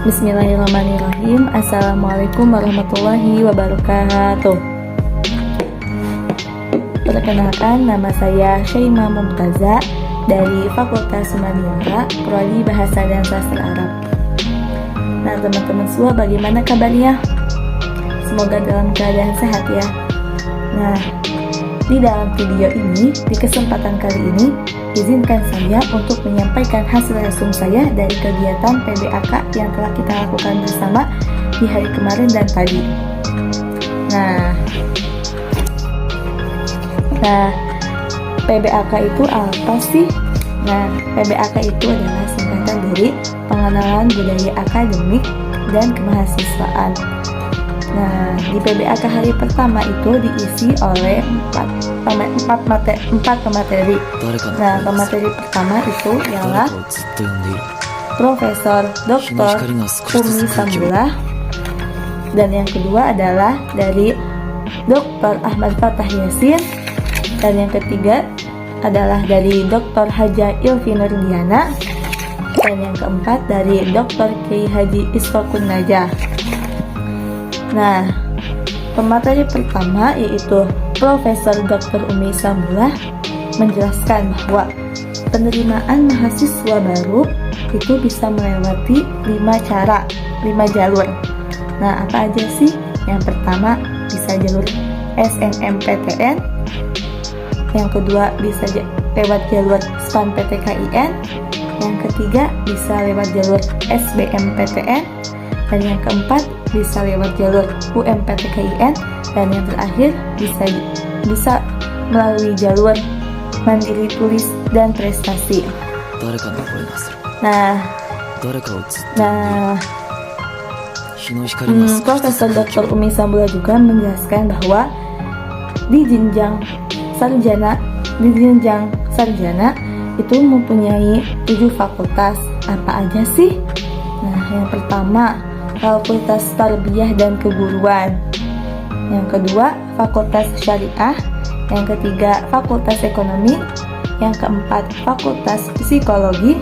Bismillahirrahmanirrahim. Assalamualaikum warahmatullahi wabarakatuh. Perkenalkan, nama saya Syaimah Mumtaza dari Fakultas Humaniora, Prodi Bahasa dan Sastra Arab. Nah, teman-teman semua, bagaimana kabarnya? Semoga dalam keadaan sehat ya. Nah, di dalam video ini, di kesempatan kali ini, izinkan saya untuk menyampaikan hasil resum saya dari kegiatan PBAK yang telah kita lakukan bersama di hari kemarin dan tadi. Nah, PBAK itu apa sih? Nah, PBAK itu adalah singkatan dari Pengenalan Budaya Akademik dan Kemahasiswaan. Nah, di PBAK hari pertama itu diisi oleh 4 pemateri. Nah, pemateri pertama itu ialah Profesor Dr. Umi Sambulah, dan yang kedua adalah dari Dr. Ahmad Fathah Yasin, dan yang ketiga adalah dari Dr. Haja Ilfi Nurdiana, dan yang keempat dari Dr. Kiai Haji Isfakun Najah. Nah, pemateri pertama yaitu Profesor Dr. Umi Sambulah menjelaskan bahwa penerimaan mahasiswa baru itu bisa melewati 5 jalur. Nah, apa aja sih? Yang pertama bisa jalur SNMPTN, yang kedua bisa lewat jalur STAN-PTKIN, yang ketiga bisa lewat jalur SBMPTN, dan yang keempat bisa lewat jalur UMPTKIN, dan yang terakhir bisa melalui jalur mandiri tulis dan prestasi. Nah, Profesor Dr. Umi Sambulah juga menjelaskan bahwa di jenjang sarjana itu mempunyai 7 fakultas. Apa aja sih? Nah, yang pertama Fakultas Tarbiyah dan Keguruan, yang kedua Fakultas Syariah, yang ketiga Fakultas Ekonomi, yang keempat Fakultas Psikologi,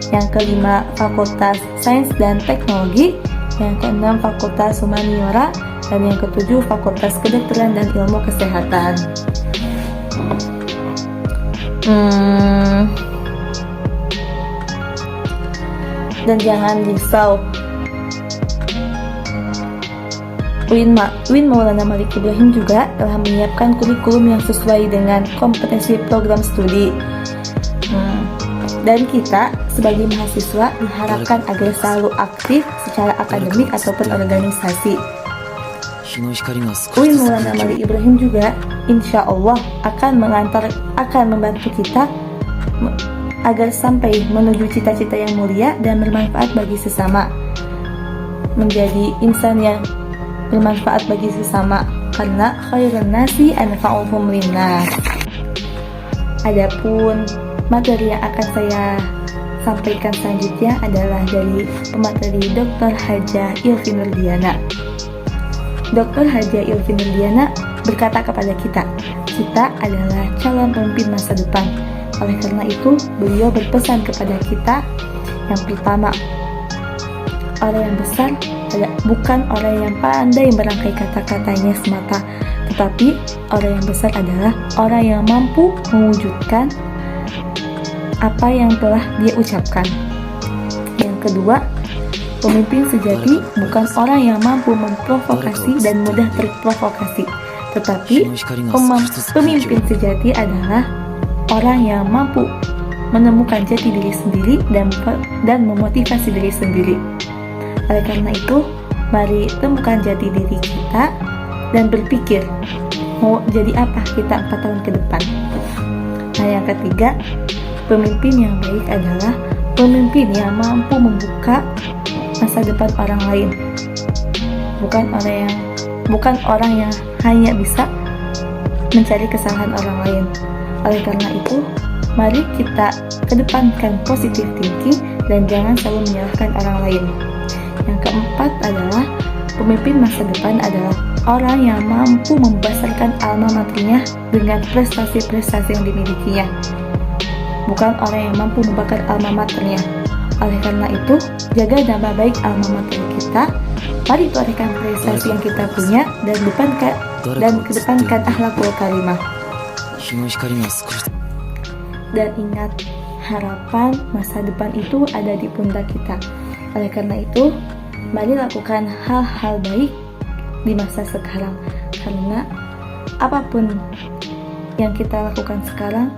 yang kelima Fakultas Sains dan Teknologi, yang keenam Fakultas Humaniora, dan yang ketujuh Fakultas Kedokteran dan Ilmu Kesehatan. Dan jangan risau, UIN Maulana Malik Ibrahim juga telah menyiapkan kurikulum yang sesuai dengan kompetensi program studi. Dan kita sebagai mahasiswa diharapkan agar selalu aktif secara akademik ataupun organisasi. UIN Maulana Malik Ibrahim juga insya Allah akan membantu kita agar sampai menuju cita-cita yang mulia dan bermanfaat bagi sesama, menjadi insan yang bermanfaat bagi sesama, karena khairun nasi anfa'uhum linnas. Adapun materi yang akan saya sampaikan selanjutnya adalah dari pemateri Dr. Haja Ilfi Nurdiana. Dr. Haja Ilfi Nurdiana berkata kepada kita adalah calon pemimpin masa depan. Oleh karena itu, beliau berpesan kepada kita, yang pertama, orang yang besar bukan orang yang pandai merangkai kata-katanya semata, tetapi orang yang besar adalah orang yang mampu mewujudkan apa yang telah dia ucapkan. Yang kedua, pemimpin sejati bukan orang yang mampu memprovokasi dan mudah terprovokasi, tetapi pemimpin sejati adalah orang yang mampu menemukan jati diri sendiri dan memotivasi diri sendiri. Oleh karena itu, mari temukan jati diri kita dan berpikir mau jadi apa kita 4 tahun ke depan. Nah, yang ketiga, pemimpin yang baik adalah pemimpin yang mampu membuka masa depan orang lain, bukan orang yang hanya bisa mencari kesalahan orang lain. Oleh karena itu, mari kita kedepankan positive thinking dan jangan selalu menyalahkan orang lain. Yang keempat adalah pemimpin masa depan adalah orang yang mampu membesarkan alma maternya dengan prestasi-prestasi yang dimilikinya, bukan orang yang mampu membakar alma maternya. Oleh karena itu, jaga nama baik alma mater kita, mari torehkan prestasi yang kita punya dan kedepankan akhlakul karimah. Dan ingat, harapan masa depan itu ada di pundak kita. Oleh karena itu, mari lakukan hal-hal baik di masa sekarang, karena apapun yang kita lakukan sekarang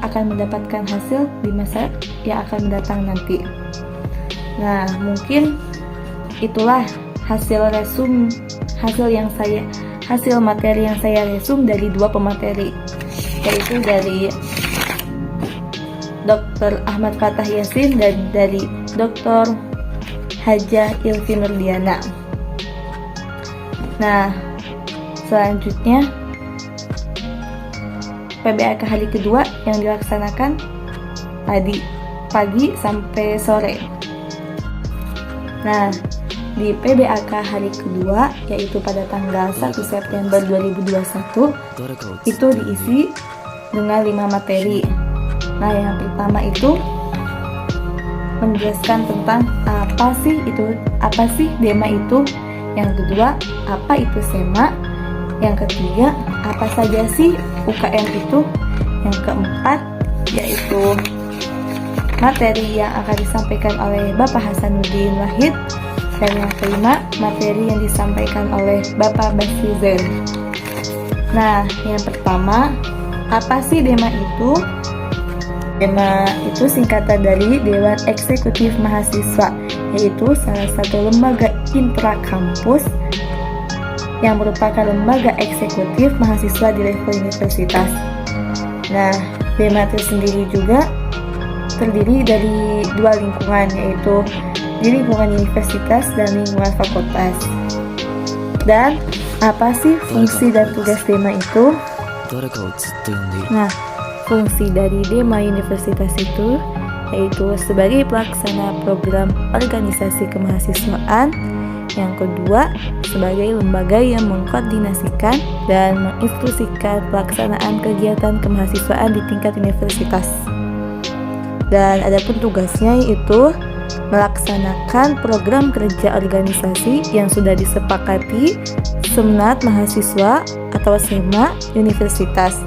akan mendapatkan hasil di masa yang akan datang nanti. Nah, mungkin itulah hasil materi yang saya resum dari dua pemateri, yaitu dari Dr. Ahmad Fathah Yasin dan dari Dr. Hajah Ilfi Nurdiana. Nah, selanjutnya PBAK hari kedua yang dilaksanakan tadi pagi sampai sore. Nah, di PBAK hari kedua, yaitu pada tanggal 1 September 2021, itu diisi dengan 5 materi. Nah, yang pertama itu menjelaskan tentang apa sih DEMA itu. Yang kedua, apa itu SEMA. Yang ketiga, apa saja sih UKM itu. Yang keempat, yaitu materi yang akan disampaikan oleh Bapak Hasanuddin Wahid. Dan yang kelima, materi yang disampaikan oleh Bapak Basri Zain. Nah, yang pertama, apa sih DEMA itu? DEMA itu singkatan dari Dewan Eksekutif Mahasiswa, yaitu salah satu lembaga intrakampus yang merupakan lembaga eksekutif mahasiswa di level universitas. Nah, DEMA itu sendiri juga terdiri dari dua lingkungan, yaitu di lingkungan universitas dan lingkungan fakultas. Dan apa sih fungsi dan tugas DEMA itu? Nah, fungsi dari DEMA universitas itu yaitu sebagai pelaksana program organisasi kemahasiswaan. Yang kedua, sebagai lembaga yang mengkoordinasikan dan menginstruksikan pelaksanaan kegiatan kemahasiswaan di tingkat universitas. Dan adapun tugasnya yaitu melaksanakan program kerja organisasi yang sudah disepakati Senat Mahasiswa atau SEMA universitas.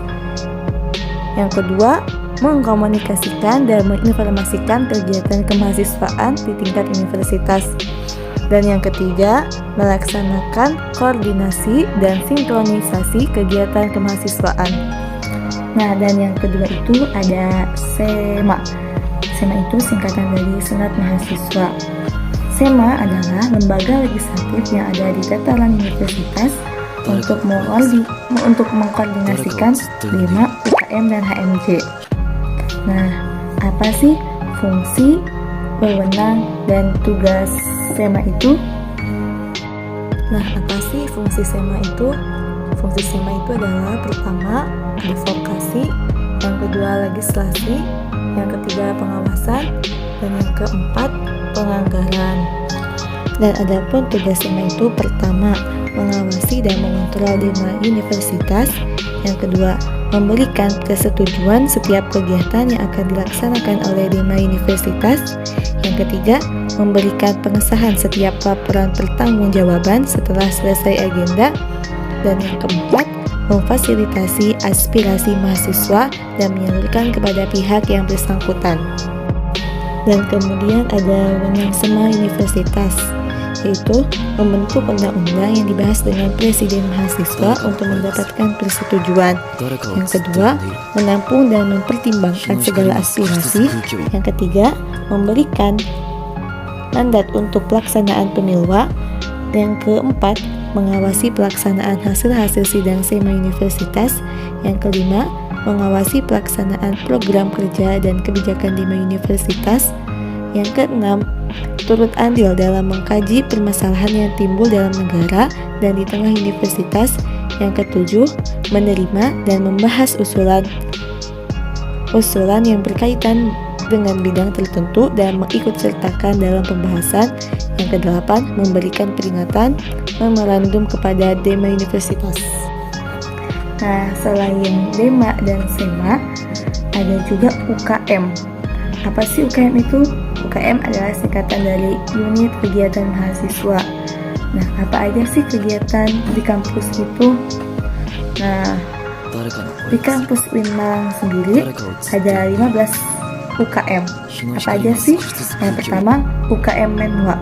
Yang kedua, mengkomunikasikan dan menginformasikan kegiatan kemahasiswaan di tingkat universitas. Dan yang ketiga, melaksanakan koordinasi dan sinkronisasi kegiatan kemahasiswaan. Nah, dan yang kedua itu ada SEMA. SEMA itu singkatan dari Senat Mahasiswa. SEMA adalah lembaga legislatif yang ada di dataran universitas untuk mengkoordinasikan DEMA, UKM, dan HMJ. Nah, apa sih fungsi, wewenang, dan tugas SEMA itu? Nah, apa sih fungsi SEMA itu? Fungsi SEMA itu adalah pertama, advokasi, yang kedua legislasi, yang ketiga pengawasan, dan yang keempat penganggaran. Dan adapun tugas SEMA itu pertama, mengawasi dan mengontrol DEMA universitas. Yang kedua, memberikan persetujuan setiap kegiatan yang akan dilaksanakan oleh DEMA universitas. Yang ketiga, memberikan pengesahan setiap laporan pertanggungjawaban setelah selesai agenda. Dan yang keempat, memfasilitasi aspirasi mahasiswa dan menyalurkan kepada pihak yang bersangkutan. Dan kemudian ada wewenang SEMA universitas, yaitu membentuk undang-undang yang dibahas dengan presiden mahasiswa untuk mendapatkan persetujuan. Yang kedua, menampung dan mempertimbangkan segala aspirasi. Yang ketiga, memberikan mandat untuk pelaksanaan pemilwa. Yang keempat, mengawasi pelaksanaan hasil-hasil sidang SEMA universitas. Yang kelima, mengawasi pelaksanaan program kerja dan kebijakan DEMA universitas. Yang keenam, turut andil dalam mengkaji permasalahan yang timbul dalam negara dan di tengah universitas. Yang ketujuh, menerima dan membahas usulan yang berkaitan dengan bidang tertentu dan mengikutsertakan dalam pembahasan. Yang kedelapan, memberikan peringatan memorandum kepada DEMA universitas. Nah, selain DEMA dan SEMA, ada juga UKM. Apa sih UKM itu? UKM adalah singkatan dari Unit Kegiatan Mahasiswa. Nah, apa aja sih kegiatan di kampus itu? Nah, di kampus UIN Malang sendiri ada 15 UKM. Apa aja sih? Yang pertama, UKM Menwa.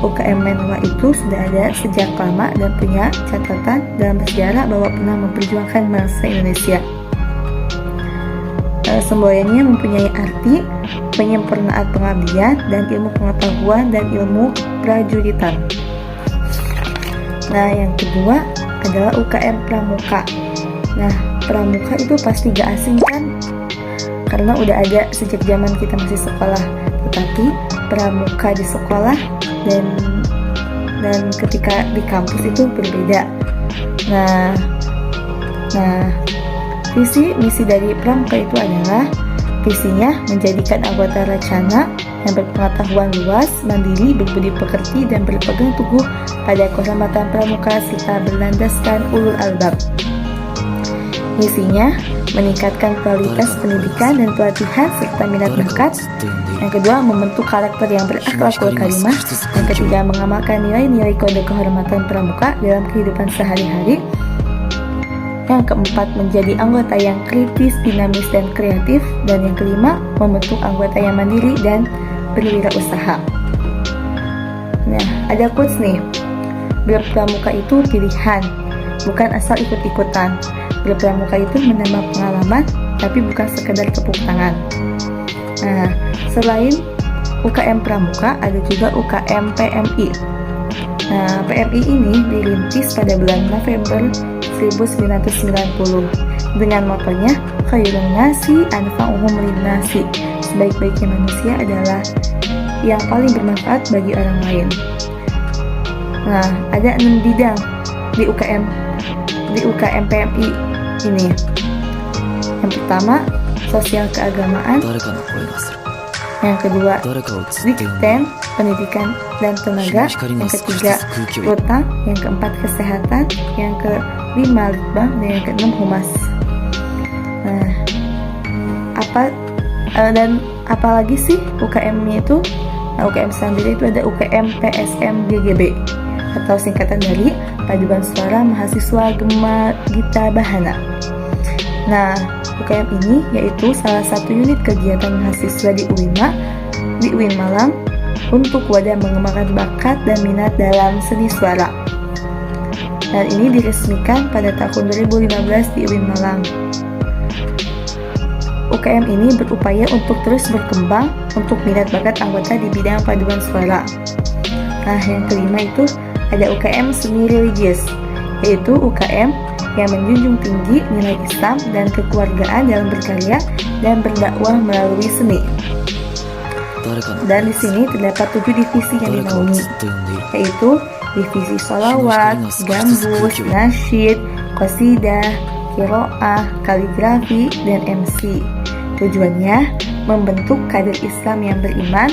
UKM Menwa itu sudah ada sejak lama dan punya catatan dalam sejarah bahwa pernah memperjuangkan bangsa Indonesia. Semboyannya mempunyai arti penyempurnaan pengabdian dan ilmu pengetahuan dan ilmu prajuritan. Nah, yang kedua adalah UKM Pramuka. Nah, Pramuka itu pasti gak asing kan? Karena udah ada sejak zaman kita masih sekolah. Tetapi Pramuka di sekolah dan ketika di kampus itu berbeda. Nah, visi misi dari Pramuka itu adalah visinya menjadikan anggota Racana yang berpengetahuan luas, mandiri, berbudi pekerti, dan berpegang teguh pada kehormatan Pramuka serta berlandaskan ulul albab. Misinya meningkatkan kualitas pendidikan dan pelatihan serta minat bakat. Yang kedua, membentuk karakter yang berakhlak wal karimah. Yang ketiga, mengamalkan nilai-nilai kode kehormatan Pramuka dalam kehidupan sehari-hari. Yang keempat, menjadi anggota yang kritis, dinamis, dan kreatif. Dan yang kelima, membentuk anggota yang mandiri dan berwirausaha. Nah, ada quotes nih. Berpramuka itu pilihan, bukan asal ikut-ikutan. Berpramuka itu menambah pengalaman, tapi bukan sekedar tepuk tangan. Nah, selain UKM Pramuka, ada juga UKM PMI. Nah, PMI ini dirintis pada bulan November 1990 dengan motonya khairun nasi anfa'uhum linnasi. Sebaik-baiknya manusia adalah yang paling bermanfaat bagi orang lain. Nah, ada 6 bidang di UKM PMI ini. Yang pertama, sosial keagamaan. Yang kedua, Dikten, pendidikan dan tenaga. Yang ketiga, utang. Yang keempat, kesehatan. Yang kelima, litbang. Dan yang keenam, humas. Nah, apalagi sih UKM-nya itu? Nah, UKM sendiri itu ada UKM PSM GGB atau singkatan dari Paduan Suara Mahasiswa Gema Gita Bahana. Nah, UKM ini yaitu salah satu unit kegiatan mahasiswa di UIN Malang untuk wadah mengembangkan bakat dan minat dalam seni suara. Dan ini diresmikan pada tahun 2015 di UIN Malang. UKM ini berupaya untuk terus berkembang untuk minat bakat anggota di bidang paduan suara. Nah, yang kelima itu ada UKM Seni Religius, yaitu UKM yang menjunjung tinggi nilai Islam dan kekeluargaan dalam berkarya dan berdakwah melalui seni. Dan di sini terdapat 7 divisi yang dinaungi, yaitu divisi sholawat, gambus, nasyid, qasidah, qiraah, kaligrafi, dan MC. Tujuannya membentuk kader Islam yang beriman,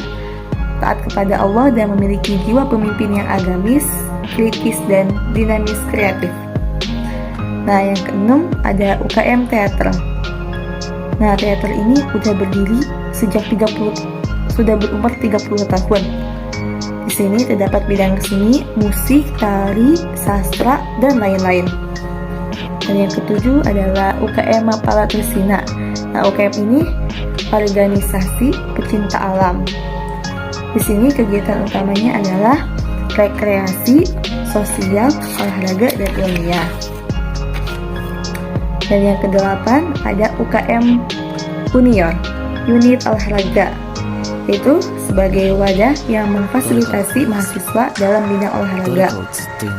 taat kepada Allah, dan memiliki jiwa pemimpin yang agamis, kritis, dan dinamis kreatif. Nah, yang keenam ada UKM Teater. Nah, teater ini sudah berdiri sejak sudah berumur 30 tahun. Di sini terdapat bidang seni, musik, tari, sastra, dan lain-lain. Dan yang ketujuh adalah UKM Mapala Tresina. Nah, UKM ini organisasi pecinta alam. Di sini kegiatan utamanya adalah rekreasi, sosial, olahraga, dan ilmiah. Dan yang kedelapan ada UKM Unior, unit olahraga, yaitu sebagai wadah yang memfasilitasi mahasiswa dalam bidang olahraga.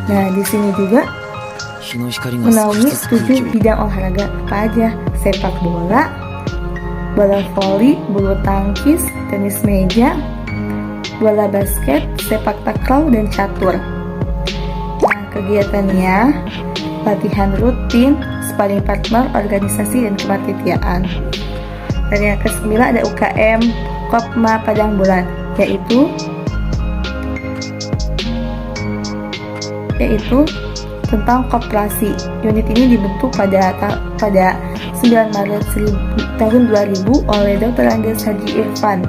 Nah, di sini juga menaungi 7 bidang olahraga apa aja: sepak bola, bola voli, bulu tangkis, tenis meja, bola basket, sepak takraw, dan catur. Nah, kegiatannya latihan rutin, sparring partner, organisasi, dan kepanitiaan. Dan yang ke-9 ada UKM Kopma Padang Bulan, yaitu tentang koperasi. Unit ini dibentuk pada 9 Maret tahun 2000 oleh Dr. Andes Haji Irfan.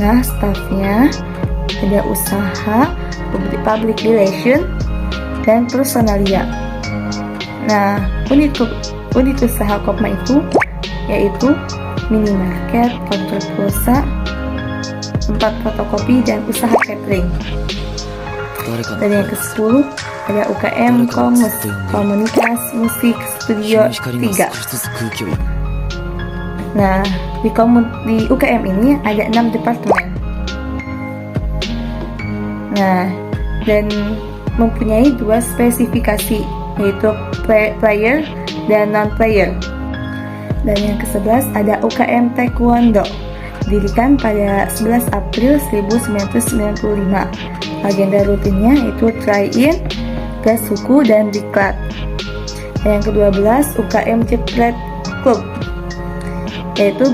Nah, staffnya ada usaha, public relation, dan personalia. Nah, unit usaha Kopma itu yaitu minimarket, counter pulsa, tempat fotokopi, dan usaha catering. Dan yang ke-10 ada UKM Komunitas Musik Studio 3. Nah, di UKM ini ada 6 departemen. Nah, dan mempunyai 2 spesifikasi, yaitu player dan non-player. Dan yang ke-11 ada UKM Taekwondo, didirikan pada 11 April 1995. Agenda rutinnya yaitu try-in, tes suku, dan diklat. Dan yang ke-12 UKM Jepret Club, yaitu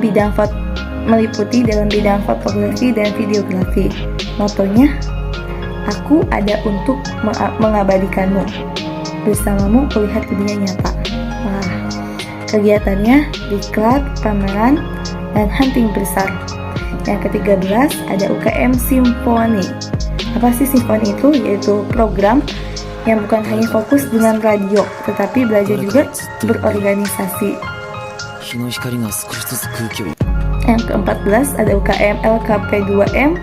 meliputi dalam bidang fotografi dan videografi. Motonya, aku ada untuk mengabadikanmu, bersamamu kulihat dunia nyata. Wah, kegiatannya diklat, pameran, dan hunting besar. Yang ke-13 ada UKM Simfoni. Apa sih simfoni itu? Yaitu program yang bukan hanya fokus dengan radio, tetapi belajar juga berorganisasi. Yang ke-14 ada UKM LKP2M,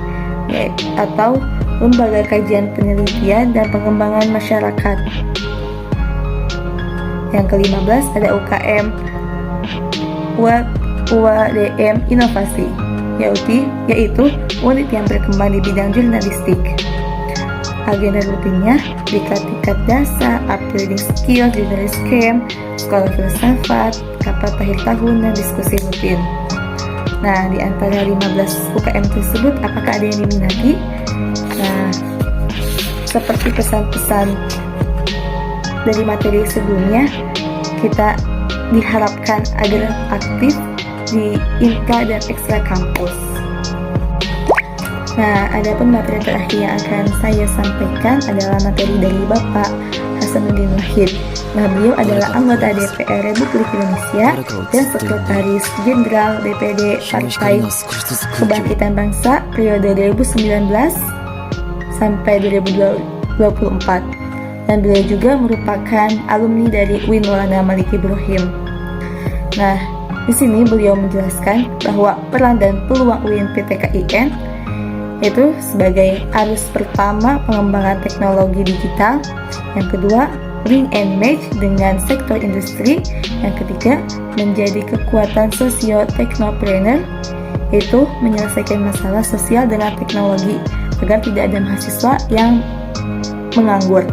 atau Lembaga Kajian Penelitian dan Pengembangan Masyarakat. Yang ke-15 ada UKM UADM Inovasi, yaitu unit yang berkembang di bidang jurnalistik. Agenda rutinnya diklat tingkat dasar, upgrading skill, jurnalis camp, sekolah filsafat, kapal akhir tahun, dan diskusi rutin. Nah, di antara 15 UKM tersebut, apakah ada yang diminati? Nah, seperti pesan-pesan dari materi sebelumnya, kita diharapkan agar aktif di intra dan ekstra kampus. Nah, adapun materi terakhir yang akan saya sampaikan adalah materi dari Bapak Hasanuddin Wahid. Nah, beliau adalah anggota DPR Republik Indonesia dan Sekretaris Jenderal DPD Partai Kebangkitan Bangsa periode 2019 sampai 2024. Dan beliau juga merupakan alumni dari UIN Maulana Malik Ibrahim. Nah, di sini beliau menjelaskan bahwa peran dan peluang UIN PTKIN itu sebagai arus pertama pengembangan teknologi digital, yang kedua link and match dengan sektor industri, yang ketiga menjadi kekuatan sosio-teknopreneur, yaitu menyelesaikan masalah sosial dengan teknologi agar tidak ada mahasiswa yang menganggur,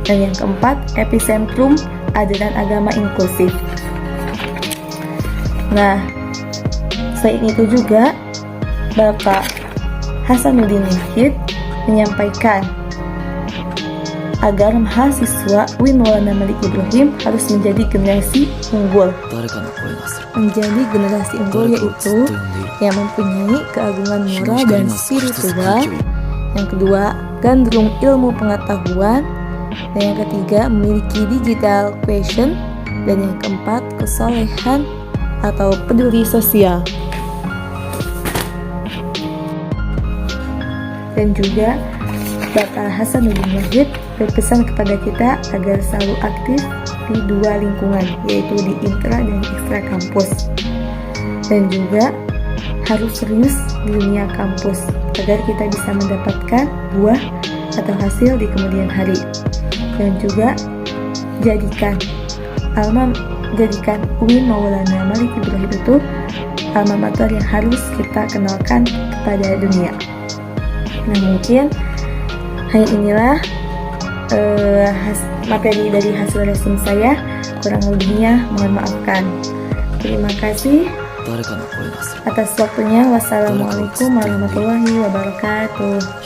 dan yang keempat epicentrum ajaran agama inklusif. Nah, selain itu juga Bapak Hasanuddin Wahid menyampaikan agar mahasiswa UIN Maulana Malik Ibrahim harus menjadi generasi unggul. Menjadi generasi unggul yaitu yang mempunyai keagungan moral dan spiritual. Yang kedua, gandrung ilmu pengetahuan. Dan yang ketiga, memiliki digital quotient. Dan yang keempat, kesolehan atau peduli sosial. Dan juga Bapak Hasanuddin Wahid berpesan kepada kita agar selalu aktif di 2 lingkungan, yaitu di intra dan ekstra kampus, dan juga harus serius di dunia kampus agar kita bisa mendapatkan buah atau hasil di kemudian hari. Dan juga jadikan UIN Maulana Malik Ibrahim itu alma mater yang harus kita kenalkan kepada dunia. Nah, mungkin hanya inilah materi dari hasil resume saya. Kurang lebihnya mohon maafkan. Terima kasih atas waktunya. Wassalamualaikum warahmatullahi wabarakatuh.